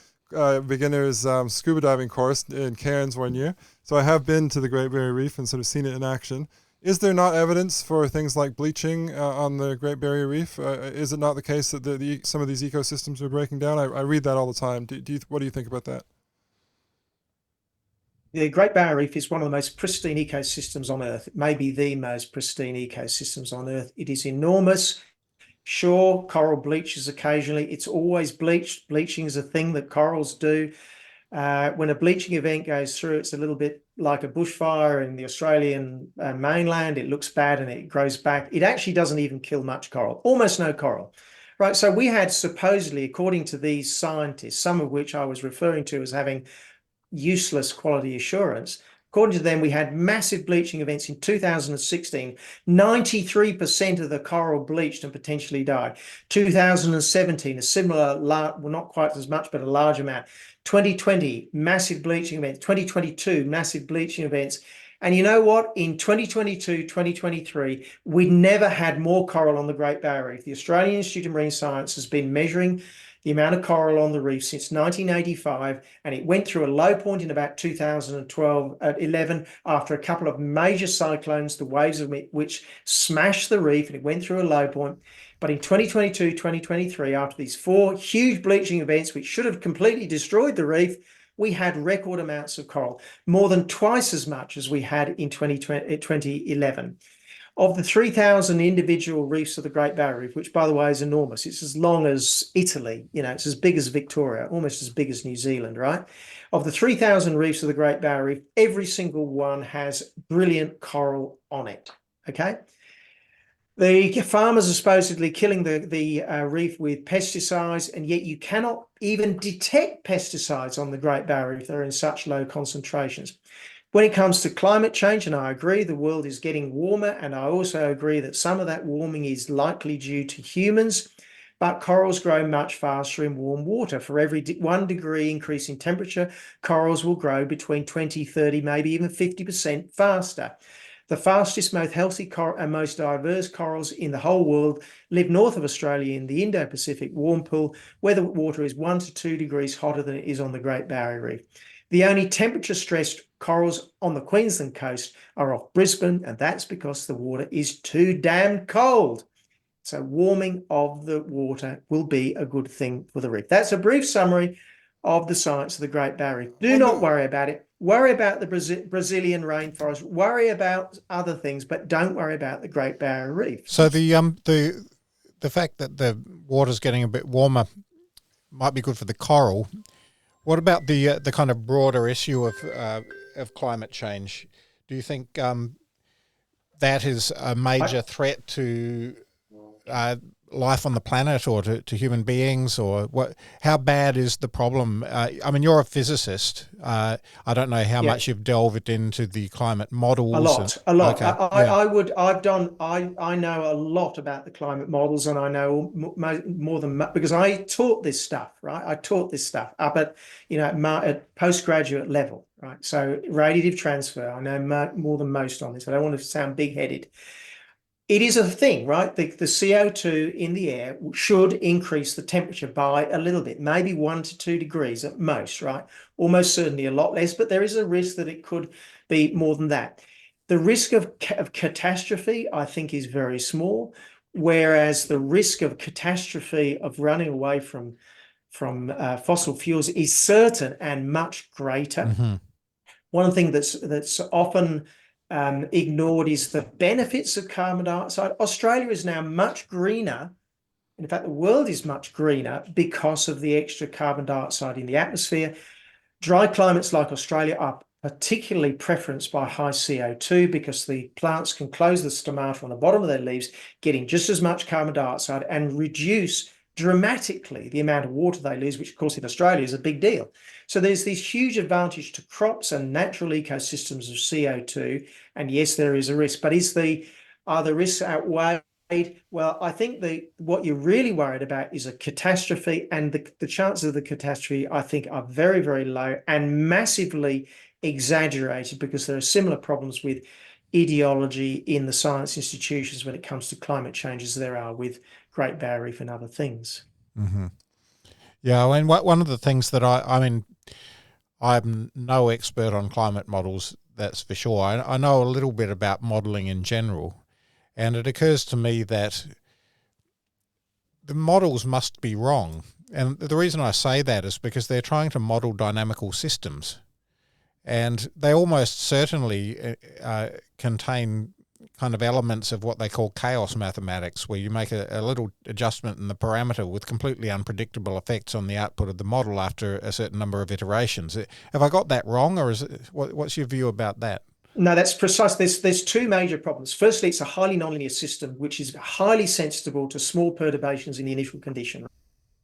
beginner's scuba diving course in Cairns one year. So I have been to the Great Barrier Reef and sort of seen it in action. Is there not evidence for things like bleaching on the Great Barrier Reef? Is it not the case that some of these ecosystems are breaking down? I read that all the time. What do you think about that? The Great Barrier Reef is one of the most pristine ecosystems on Earth, maybe the most pristine ecosystems on Earth. It is enormous. Sure, coral bleaches occasionally. It's always bleached. Bleaching is a thing that corals do. When a bleaching event goes through, it's a little bit like a bushfire in the Australian mainland. It looks bad and it grows back. It actually doesn't even kill much coral, almost no coral. Right, so we had supposedly, according to these scientists, some of which I was referring to as having useless quality assurance, according to them, we had massive bleaching events in 2016. 93% of the coral bleached and potentially died. 2017, a similar, well, not quite as much, but a large amount. 2020, massive bleaching events. 2022, massive bleaching events. And you know what? In 2022, 2023, we never had more coral on the Great Barrier Reef. The Australian Institute of Marine Science has been measuring the amount of coral on the reef since 1985, and it went through a low point in about 2011 after a couple of major cyclones, the waves of which smashed the reef, and it went through a low point. But in 2022, 2023, after these 4 huge bleaching events, which should have completely destroyed the reef, we had record amounts of coral, more than twice as much as we had in 2011. Of the 3,000 individual reefs of the Great Barrier Reef, which, by the way, is enormous, it's as long as Italy, it's as big as Victoria, almost as big as New Zealand, right? Of the 3,000 reefs of the Great Barrier Reef, every single one has brilliant coral on it, okay? The farmers are supposedly killing the reef with pesticides, and yet you cannot even detect pesticides on the Great Barrier Reef. They're in such low concentrations. When it comes to climate change, and I agree the world is getting warmer, and I also agree that some of that warming is likely due to humans, but corals grow much faster in warm water. For every 1 degree increase in temperature, corals will grow between 20, 30, maybe even 50% faster. The fastest, most healthy and most diverse corals in the whole world live north of Australia in the Indo-Pacific warm pool, where the water is 1 to 2 degrees hotter than it is on the Great Barrier Reef. The only temperature-stressed corals on the Queensland coast are off Brisbane, and that's because the water is too damn cold. So warming of the water will be a good thing for the reef. That's a brief summary of the science of the Great Barrier Reef. Do not worry about it. Worry about the Brazilian rainforest. Worry about other things, but don't worry about the Great Barrier Reef. So the fact that the water's getting a bit warmer might be good for the coral. What about the kind of broader issue of climate change? Do you think that is a major threat to life on the planet, or to human beings, or what? How bad is the problem? I mean, you're a physicist. I don't know how much you've delved into the climate models. A lot. Okay. I know a lot about the climate models, and I know more than because I taught this stuff, right? I taught this stuff up at at postgraduate level, right? So radiative transfer, I know more than most on this. I don't want to sound big-headed. It is a thing, right? The CO2 in the air should increase the temperature by a little bit, maybe 1 to 2 degrees at most, right? Almost certainly a lot less, but there is a risk that it could be more than that. The risk of catastrophe, I think, is very small, whereas the risk of catastrophe of running away from fossil fuels is certain and much greater. Mm-hmm. One thing that's often ignored is the benefits of carbon dioxide. Australia is now much greener. In fact, the world is much greener because of the extra carbon dioxide in the atmosphere. Dry climates like Australia are particularly preferenced by high CO2 because the plants can close the stomata on the bottom of their leaves, getting just as much carbon dioxide and reduce dramatically the amount of water they lose, which of course in Australia is a big deal. So there's this huge advantage to crops and natural ecosystems of CO2. And yes, there is a risk, but are the risks outweighed? Well, I think what you're really worried about is a catastrophe, and the chances of the catastrophe, I think, are very, very low and massively exaggerated because there are similar problems with ideology in the science institutions when it comes to climate change as there are with Great Barrier Reef and other things. Mm-hmm. Yeah, and one of the things that I mean, I'm no expert on climate models, that's for sure. I know a little bit about modelling in general, and it occurs to me that the models must be wrong. And the reason I say that is because they're trying to model dynamical systems, and they almost certainly contain kind of elements of what they call chaos mathematics, where you make a little adjustment in the parameter with completely unpredictable effects on the output of the model after a certain number of iterations. Have I got that wrong, or what's your view about that? No, that's precise. There's two major problems. Firstly, it's a highly nonlinear system, which is highly sensitive to small perturbations in the initial condition,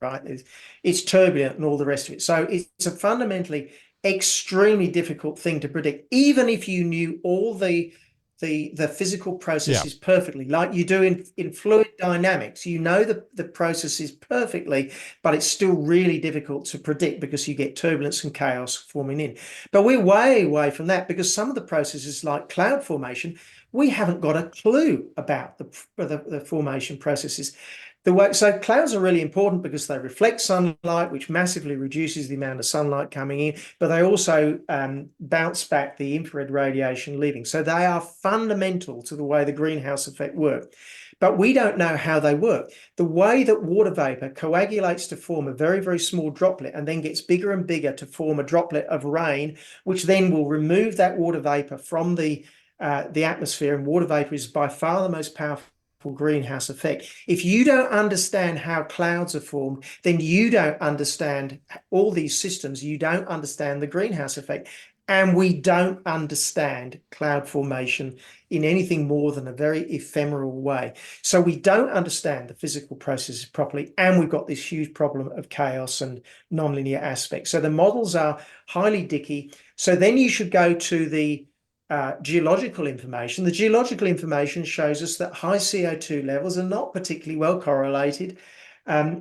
right? It's turbulent and all the rest of it. So it's a fundamentally extremely difficult thing to predict, even if you knew all the physical processes perfectly, like you do in fluid dynamics. You know the processes perfectly, but it's still really difficult to predict because you get turbulence and chaos forming in. But we're way away from that because some of the processes like cloud formation, we haven't got a clue about the formation processes. So clouds are really important because they reflect sunlight, which massively reduces the amount of sunlight coming in, but they also bounce back the infrared radiation leaving. So they are fundamental to the way the greenhouse effect works. But we don't know how they work. The way that water vapor coagulates to form a very, very small droplet and then gets bigger and bigger to form a droplet of rain, which then will remove that water vapor from the atmosphere. And water vapor is by far the most powerful greenhouse effect. If you don't understand how clouds are formed, then you don't understand all these systems. You don't understand the greenhouse effect. And we don't understand cloud formation in anything more than a very ephemeral way. So we don't understand the physical processes properly, and we've got this huge problem of chaos and nonlinear aspects. So the models are highly dicky. So then you should go to the geological information. The geological information shows us that high CO2 levels are not particularly well correlated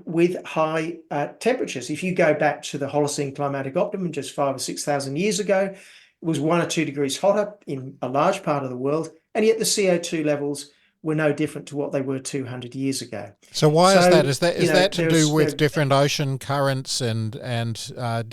with high temperatures. If you go back to the Holocene climatic optimum just 5,000 or 6,000 years ago, it was 1 or 2 degrees hotter in a large part of the world. And yet the CO2 levels were no different to what they were 200 years ago. So why is that? Is you know, that to do with there- different ocean currents and I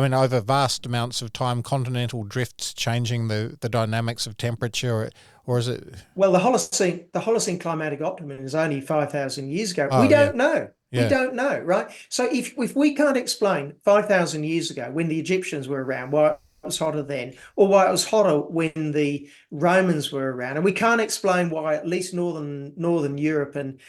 mean, over vast amounts of time, continental drifts changing the dynamics of temperature, or is it? Well, the Holocene climatic optimum is only 5,000 years ago. Oh, We yeah, don't know. We yeah. don't know, right? So if we can't explain 5,000 years ago when the Egyptians were around why it was hotter then, or why it was hotter when the Romans were around, and we can't explain why at least northern Europe and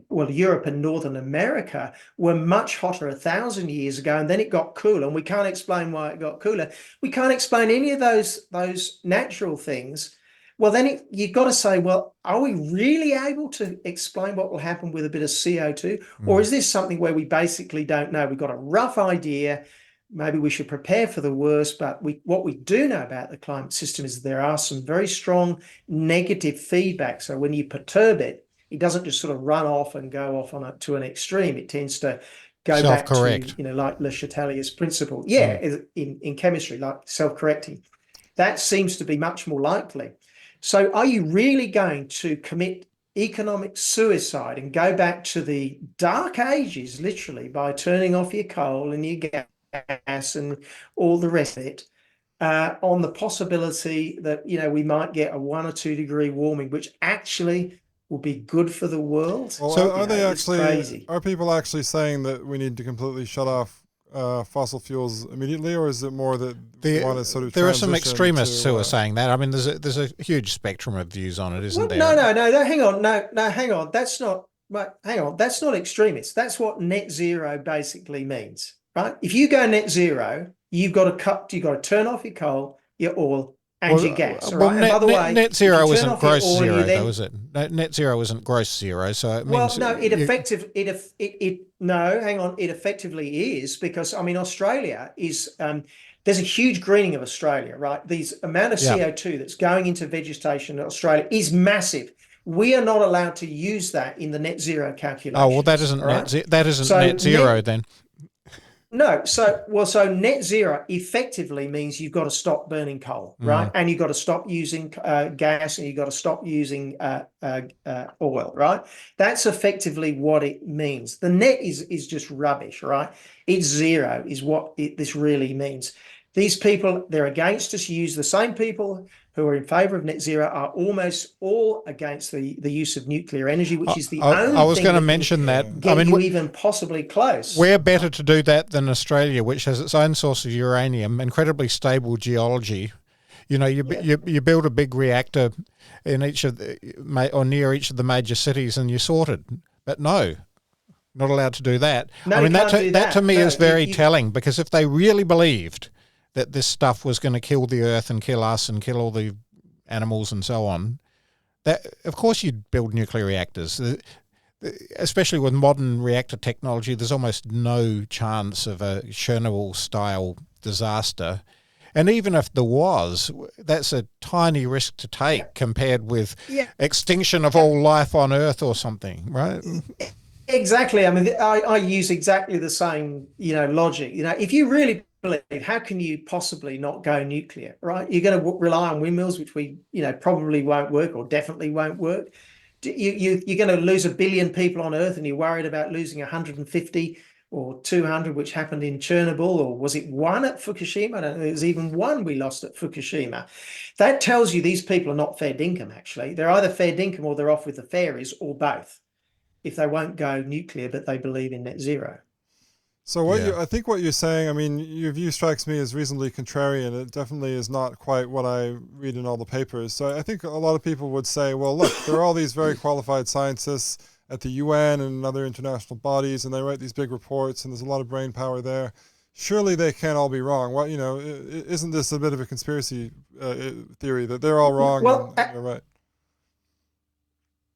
well, Europe and Northern America were much hotter 1,000 years ago, and then it got cooler, and we can't explain why it got cooler. We can't explain any of those natural things. Well, then you've got to say, well, are we really able to explain what will happen with a bit of CO2? Or is this something where we basically don't know? We've got a rough idea. Maybe we should prepare for the worst. But what we do know about the climate system is there are some very strong negative feedback. So when you perturb it, it doesn't just sort of run off and go off to an extreme. It tends to go back to, like Le Chatelier's principle. Yeah, in chemistry, like self-correcting. That seems to be much more likely. So are you really going to commit economic suicide and go back to the dark ages, literally, by turning off your coal and your gas and all the rest of it, on the possibility that, we might get a 1 or 2 degree warming, which actually will be good for the world? Well, So are people actually saying that we need to completely shut off fossil fuels immediately, or is it more that we want to sort of there are some extremists who are saying that? I mean, there's a huge spectrum of views on it, isn't there? No, hang on. Hang on. That's not right. Hang on. That's not extremist. That's what net zero basically means, right? If you go net zero, you've got to turn off your coal, your oil, and your gas. Well, right? And by the way, net zero isn't gross zero, though, is it? Net zero isn't gross zero, so it means. Well, no, no, hang on. It effectively is, because, I mean, Australia is, there's a huge greening of Australia, right? The amount of CO2 that's going into vegetation in Australia is massive. We are not allowed to use that in the net zero calculation. Oh, well, that isn't net zero then. No, so net zero effectively means you've got to stop burning coal, right? And you've got to stop using gas, and you've got to stop using oil, right? That's effectively what it means. The net is just rubbish, right? It's zero is what this really means. These people, they're against us. Use the same people who are in favour of net zero are almost all against the use of nuclear energy, which is the only I was thing going to mention that. I mean, even possibly close. We're better to do that than Australia, which has its own source of uranium, incredibly stable geology. You build a big reactor in each of or near each of the major cities, and you're sorted. But no, not allowed to do that. No, I mean, that to me is very telling, because if they really believed that this stuff was going to kill the earth and kill us and kill all the animals and so on, that of course you'd build nuclear reactors. Especially with modern reactor technology, there's almost no chance of a Chernobyl-style disaster. And even if there was, that's a tiny risk to take compared with extinction of all life on Earth or something, right? Exactly. I mean, I use exactly the same, logic. If you really believe, how can you possibly not go nuclear, right? You're going to rely on windmills, which we, probably won't work, or definitely won't work. You're going to lose 1 billion people on Earth, and you're worried about losing 150 or 200, which happened in Chernobyl, or was it 1 at Fukushima? I don't know. There's even 1 we lost at Fukushima. That tells you these people are not fair dinkum, actually. They're either fair dinkum or they're off with the fairies, or both, if they won't go nuclear, but they believe in net zero. So I think what you're saying, I mean, your view strikes me as reasonably contrarian. It definitely is not quite what I read in all the papers. So I think a lot of people would say, well, look, there are all these very qualified scientists at the UN and other international bodies, and they write these big reports, and there's a lot of brain power there. Surely they can't all be wrong. Well, isn't this a bit of a conspiracy theory that they're all wrong and you're right?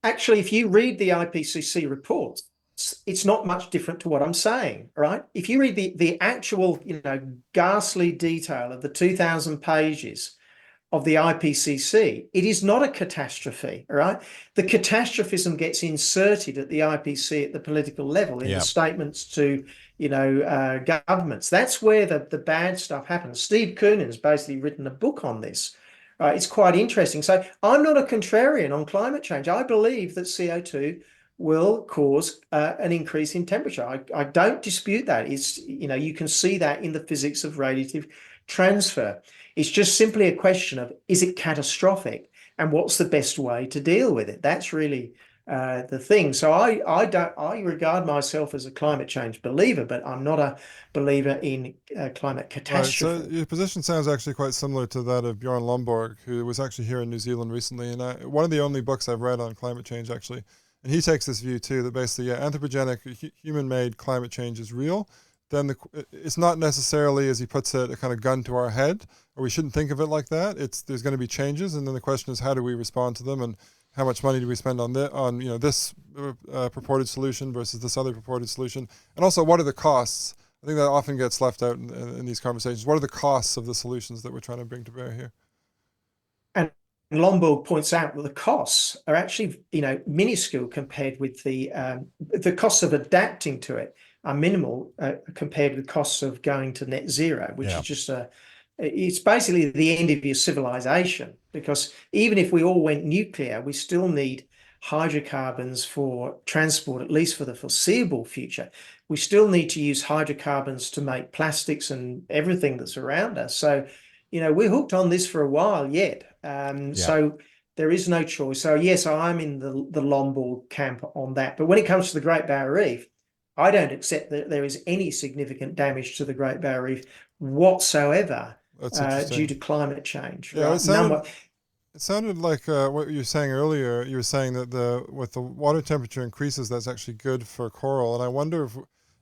Actually, if you read the IPCC reports, it's not much different to what I'm saying, right? If you read the actual, ghastly detail of the 2,000 pages of the IPCC, it is not a catastrophe, right? The catastrophism gets inserted at the IPC at the political level in the statements to, governments. That's where the bad stuff happens. Steve Koonen's basically written a book on this, Right? It's quite interesting. So I'm not a contrarian on climate change. I believe that CO2 will cause an increase in temperature. I don't dispute that. It's, you can see that in the physics of radiative transfer. It's just simply a question of, is it catastrophic, and what's the best way to deal with it? That's really the thing. So I regard myself as a climate change believer, but I'm not a believer in climate catastrophe. Right, so your position sounds actually quite similar to that of Bjorn Lomborg, who was actually here in New Zealand recently, and one of the only books I've read on climate change, actually. And he takes this view too, that basically, anthropogenic, human-made climate change is real. Then it's not necessarily, as he puts it, a kind of gun to our head, or we shouldn't think of it like that. There's going to be changes, and then the question is, how do we respond to them, and how much money do we spend on this purported solution versus this other purported solution, and also what are the costs? I think that often gets left out in these conversations. What are the costs of the solutions that we're trying to bring to bear here? And Lomborg points out that the costs are actually, minuscule compared with the costs of adapting to it are minimal compared with the costs of going to net zero, which is just it's basically the end of your civilization, because even if we all went nuclear, we still need hydrocarbons for transport, at least for the foreseeable future. We still need to use hydrocarbons to make plastics and everything that's around us. So, we're hooked on this for a while yet. So there is no choice. So yes, I'm in the Lomborg camp on that. But when it comes to the Great Barrier Reef, I don't accept that there is any significant damage to the Great Barrier Reef whatsoever due to climate change. Yeah, right? It sounded like what you were saying earlier. You were saying that with the water temperature increases, that's actually good for coral. And I wonder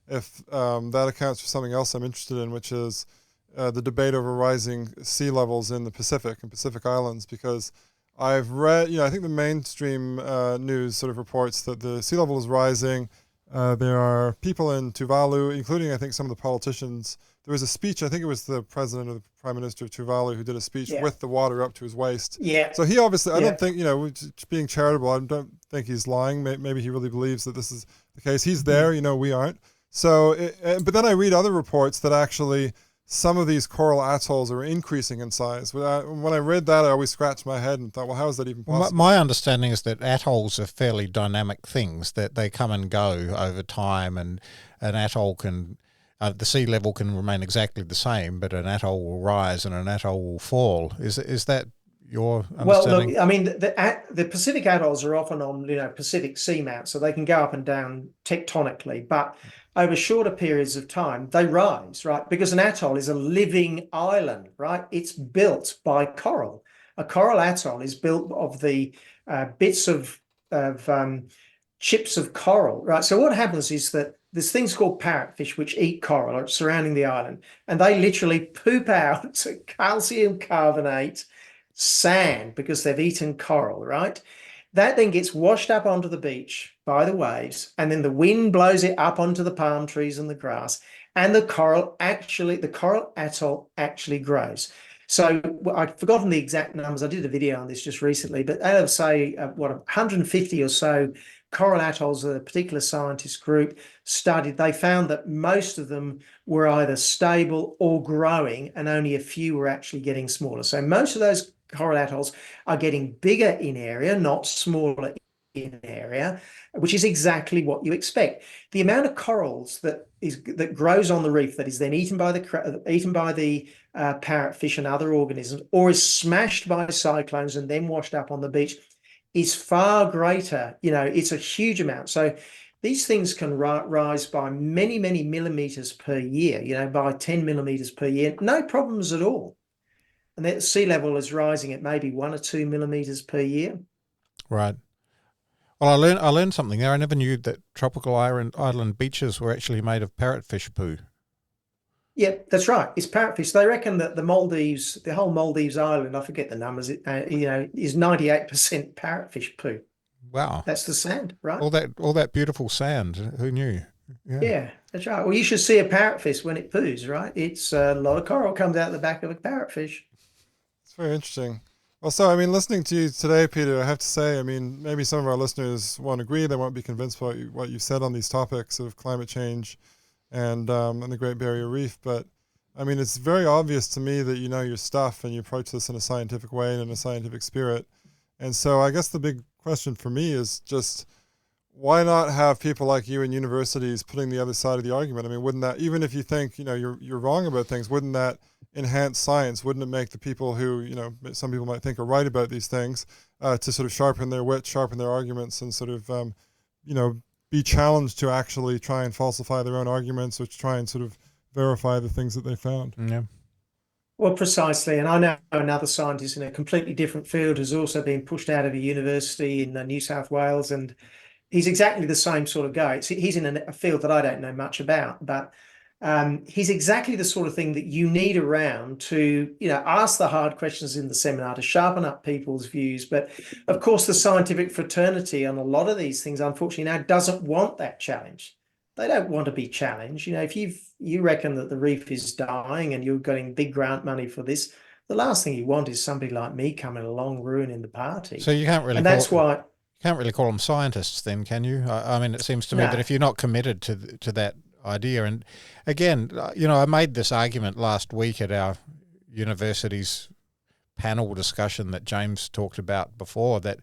if that accounts for something else I'm interested in, which is the debate over rising sea levels in the Pacific and Pacific Islands. Because I've read, I think the mainstream news sort of reports that the sea level is rising. There are people in Tuvalu, including I think some of the politicians. There was a speech, I think it was the president or the prime minister of Tuvalu, who did a speech with the water up to his waist. Yeah. So he obviously, I don't think, being charitable, I don't think he's lying. Maybe he really believes that this is the case. He's there, we aren't. So, but then I read other reports that actually some of these coral atolls are increasing in size. When I read that, I always scratched my head and thought, well, how is that even possible? My understanding is that atolls are fairly dynamic things, that they come and go over time, and an atoll can... the sea level can remain exactly the same, but an atoll will rise and an atoll will fall. Is that your understanding? Well, look, I mean, the Pacific atolls are often on, Pacific seamounts, so they can go up and down tectonically, but over shorter periods of time, they rise, right? Because an atoll is a living island, right? It's built by coral. A coral atoll is built of the bits of chips of coral, right? So what happens is that there's things called parrotfish which eat coral surrounding the island, and they literally poop out calcium carbonate sand because they've eaten coral, right? That then gets washed up onto the beach by the waves, and then the wind blows it up onto the palm trees and the grass, and the coral atoll actually grows. So I've forgotten the exact numbers. I did a video on this just recently, but out of say 150 or so coral atolls that a particular scientist group studied, they found that most of them were either stable or growing, and only a few were actually getting smaller. So most of those coral atolls are getting bigger in area, not smaller in area, which is exactly what you expect. The amount of corals that grows on the reef that is then eaten by the parrotfish and other organisms, or is smashed by cyclones and then washed up on the beach, is far greater. It's a huge amount. So these things can rise by many, many millimeters per year, by 10 millimeters per year, no problems at all. And that sea level is rising at maybe 1 or 2 millimeters per year. Right. Well, I learned something there. I never knew that tropical island beaches were actually made of parrotfish poo. Yeah, that's right. It's parrotfish. They reckon that the whole Maldives island, I forget the numbers, is 98% parrotfish poo. Wow. That's the sand, right? All that beautiful sand. Who knew? Yeah, that's right. Well, you should see a parrotfish when it poos, right? It's a lot of coral comes out the back of a parrotfish. It's very interesting. Well, so, listening to you today, Peter, I have to say, maybe some of our listeners won't agree. They won't be convinced by what you said on these topics of climate change and the Great Barrier Reef. But I mean, it's very obvious to me that you know your stuff and you approach this in a scientific way and in a scientific spirit. And so I guess the big question for me is just why not have people like you in universities putting the other side of the argument? I mean, wouldn't that, even if you think, you know, you're wrong about things, wouldn't that enhance science? Wouldn't it make the people who, you know, some people might think are right about these things to sort of sharpen their wit, sharpen their arguments, and sort of, you know, be challenged to actually try and falsify their own arguments or to try and sort of verify the things that they found? Yeah. Well, precisely. And I know another scientist in a completely different field has also been pushed out of a university in New South Wales, and he's exactly the same sort of guy. He's in a field that I don't know much about, but he's exactly the sort of thing that you need around to, you know, ask the hard questions in the seminar to sharpen up people's views. But of course, the scientific fraternity on a lot of these things, unfortunately, now doesn't want that challenge. They don't want to be challenged. You know, if you reckon that the reef is dying and you're getting big grant money for this, the last thing you want is somebody like me coming along ruining the party. So you can't really. And that's why. You can't really call them scientists then, can you? I mean, it seems to me No. that if you're not committed to that idea, and again, you know, I made this argument last week at our university's panel discussion that James talked about before, that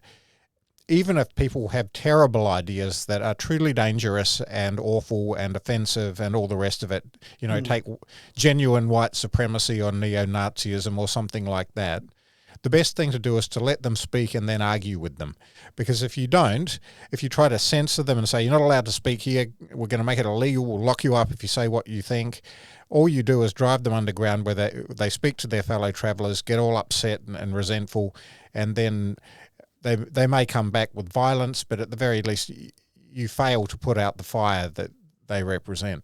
even if people have terrible ideas that are truly dangerous and awful and offensive and all the rest of it, you know, take genuine white supremacy or neo-Nazism or something like that, the best thing to do is to let them speak and then argue with them. Because if you don't, if you try to censor them and say, you're not allowed to speak here, we're going to make it illegal, we'll lock you up if you say what you think, all you do is drive them underground where they speak to their fellow travellers, get all upset and resentful, and then they may come back with violence, but at the very least, you fail to put out the fire that they represent.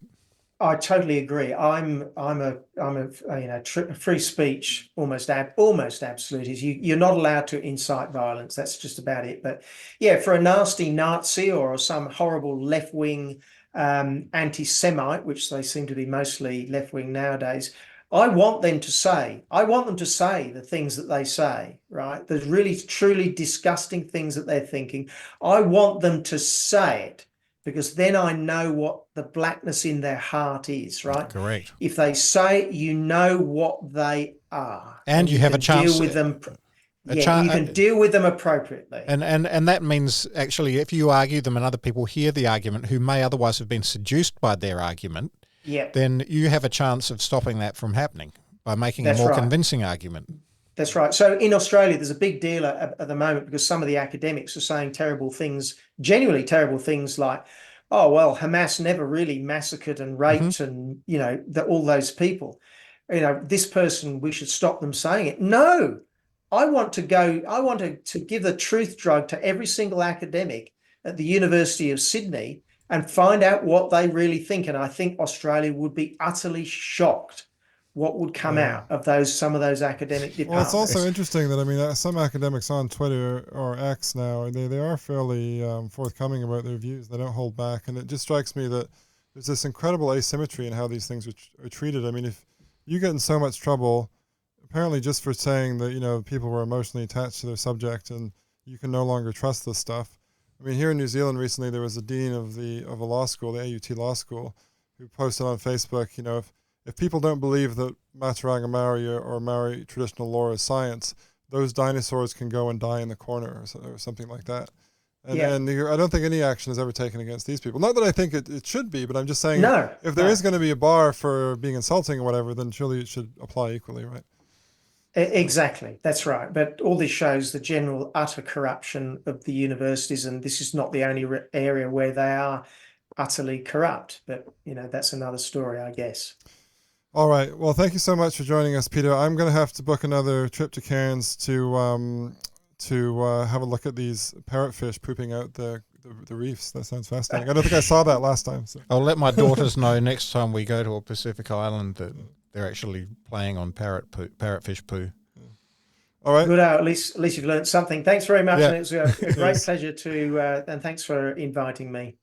I totally agree. I'm a you know, free speech almost absolute is you're not allowed to incite violence. That's just about it. But yeah, for a nasty Nazi or some horrible left wing anti-Semite, which they seem to be mostly left wing nowadays, I want them to say the things that they say, right? The really truly disgusting things that they're thinking. I want them to say it, because then I know what the blackness in their heart is, right? Correct. If they say it, you know what they are. And you have a chance deal with them. You can deal with them appropriately. And that means, actually, if you argue them and other people hear the argument who may otherwise have been seduced by their argument, then you have a chance of stopping that from happening by making a more convincing argument. That's right. So in Australia, there's a big deal at the moment because some of the academics are saying terrible things, genuinely terrible things like, oh, well, Hamas never really massacred and raped and, you know, all those people. You know, this person, we should stop them saying it. No, I want to give the truth drug to every single academic at the University of Sydney and find out what they really think. And I think Australia would be utterly shocked what would come out of some of those academic departments. Well, it's also interesting that, I mean, some academics on Twitter or X now, they are fairly forthcoming about their views. They don't hold back. And it just strikes me that there's this incredible asymmetry in how these things are treated. I mean, if you get in so much trouble, apparently just for saying that, you know, people were emotionally attached to their subject and you can no longer trust this stuff. I mean, here in New Zealand recently, there was a dean of a law school, the AUT Law School, who posted on Facebook, you know, if people don't believe that Maturanga Maori or Maori traditional lore is science, those dinosaurs can go and die in the corner or something like that. And I don't think any action is ever taken against these people. Not that I think it should be, but I'm just saying if there is going to be a bar for being insulting or whatever, then surely it should apply equally, right? Exactly. That's right. But all this shows the general utter corruption of the universities, and this is not the only area where they are utterly corrupt. But, you know, that's another story, I guess. All right. Well, thank you so much for joining us, Peter. I'm going to have to book another trip to Cairns to have a look at these parrotfish pooping out the reefs. That sounds fascinating. I don't think I saw that last time. So. I'll let my daughters know next time we go to a Pacific island that they're actually playing on parrotfish poo. All right. Good. At least you've learned something. Thanks very much. Yeah. And it was a great pleasure and thanks for inviting me.